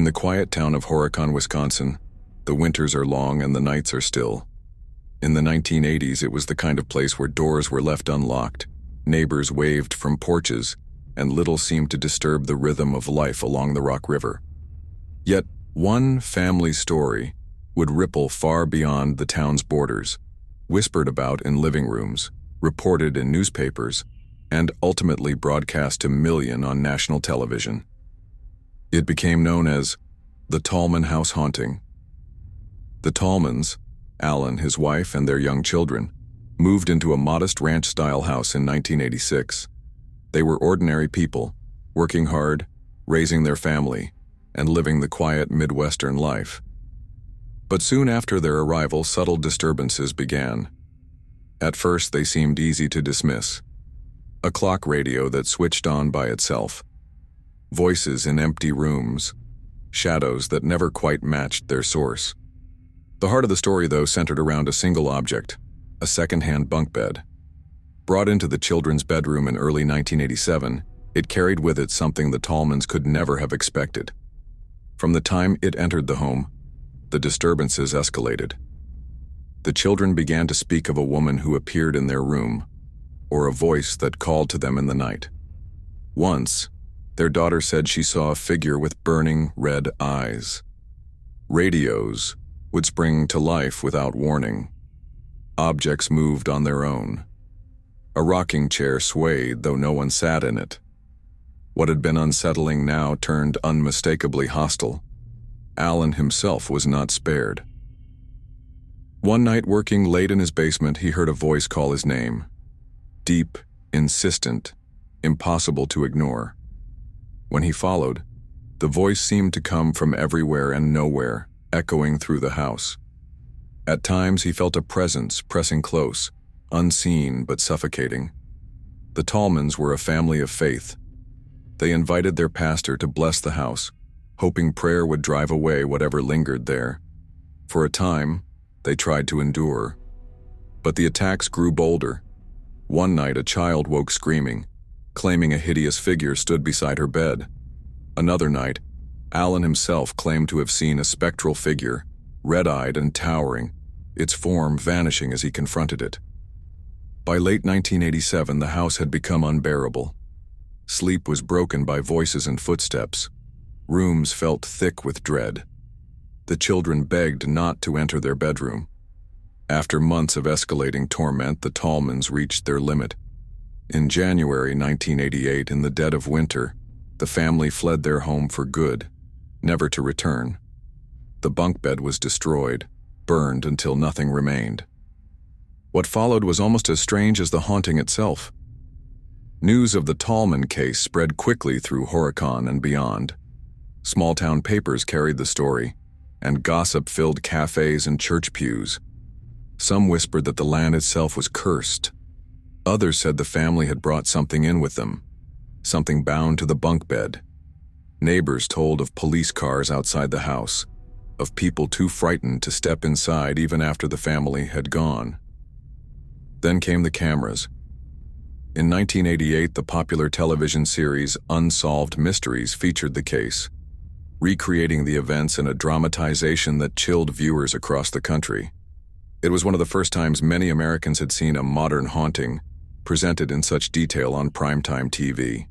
In the quiet town of Horicon, Wisconsin, the winters are long and the nights are still. In the 1980s, it was the kind of place where doors were left unlocked, neighbors waved from porches, and little seemed to disturb the rhythm of life along the Rock River. Yet, one family story would ripple far beyond the town's borders, whispered about in living rooms, reported in newspapers, and ultimately broadcast to millions on national television. It became known as the Tallman House Haunting. The Tallmans, Alan, his wife, and their young children, moved into a modest ranch-style house in 1986. They were ordinary people, working hard, raising their family, and living the quiet Midwestern life. But soon after their arrival, subtle disturbances began. At first, they seemed easy to dismiss. A clock radio that switched on by itself. Voices in empty rooms. Shadows that never quite matched their source. The heart of the story, though, centered around a single object, a second-hand bunk bed. Brought into the children's bedroom in early 1987, it carried with it something the Tallmans could never have expected. From the time it entered the home, the disturbances escalated. The children began to speak of a woman who appeared in their room, or a voice that called to them in the night. Once, their daughter said she saw a figure with burning red eyes. Radios would spring to life without warning. Objects moved on their own. A rocking chair swayed, though no one sat in it. What had been unsettling now turned unmistakably hostile. Alan himself was not spared. One night, working late in his basement, he heard a voice call his name. Deep, insistent, impossible to ignore. When he followed, the voice seemed to come from everywhere and nowhere, echoing through the house. At times, he felt a presence pressing close, unseen but suffocating. The Tallmans were a family of faith. They invited their pastor to bless the house, hoping prayer would drive away whatever lingered there. For a time, they tried to endure. But the attacks grew bolder. One night, a child woke screaming, claiming a hideous figure stood beside her bed. Another night, Alan himself claimed to have seen a spectral figure, red-eyed and towering, its form vanishing as he confronted it. By late 1987, the house had become unbearable. Sleep was broken by voices and footsteps. Rooms felt thick with dread. The children begged not to enter their bedroom. After months of escalating torment, the Tallmans reached their limit. In January 1988, in the dead of winter, the family fled their home for good, never to return. The bunk bed was destroyed, burned until nothing remained. What followed was almost as strange as the haunting itself. News of the Tallman case spread quickly through Horicon and beyond. Small-town papers carried the story, and gossip filled cafes and church pews. Some whispered that the land itself was cursed. Others said the family had brought something in with them, something bound to the bunk bed. Neighbors told of police cars outside the house, of people too frightened to step inside even after the family had gone. Then came the cameras. In 1988, the popular television series Unsolved Mysteries featured the case, recreating the events in a dramatization that chilled viewers across the country. It was one of the first times many Americans had seen a modern haunting presented in such detail on primetime TV.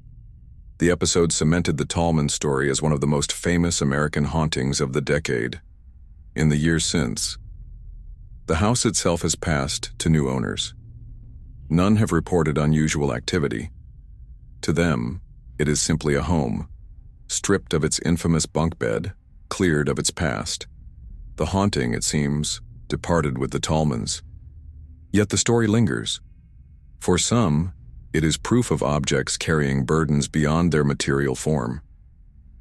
The episode cemented the Tallman story as one of the most famous American hauntings of the decade. In the years since, the house itself has passed to new owners. None have reported unusual activity. To them, it is simply a home, stripped of its infamous bunk bed, cleared of its past. The haunting, it seems, departed with the Tallmans. Yet the story lingers. For some, it is proof of objects carrying burdens beyond their material form.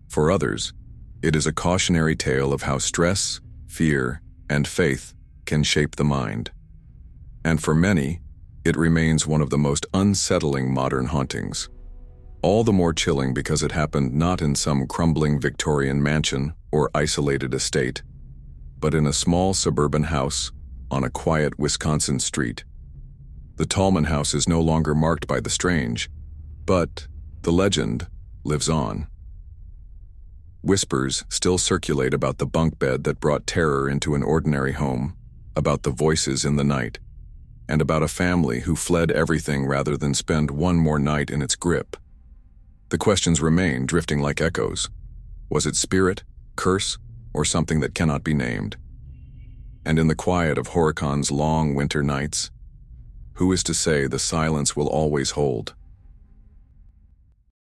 For others, it is a cautionary tale of how stress, fear, and faith can shape the mind. And for many, it remains one of the most unsettling modern hauntings. All the more chilling because it happened not in some crumbling Victorian mansion or isolated estate, but in a small suburban house on a quiet Wisconsin street. The Tallman house is no longer marked by the strange, but the legend lives on. Whispers still circulate about the bunk bed that brought terror into an ordinary home, about the voices in the night, and about a family who fled everything rather than spend one more night in its grip. The questions remain, drifting like echoes. Was it spirit, curse, or something that cannot be named? And in the quiet of Horacon's long winter nights, who is to say the silence will always hold?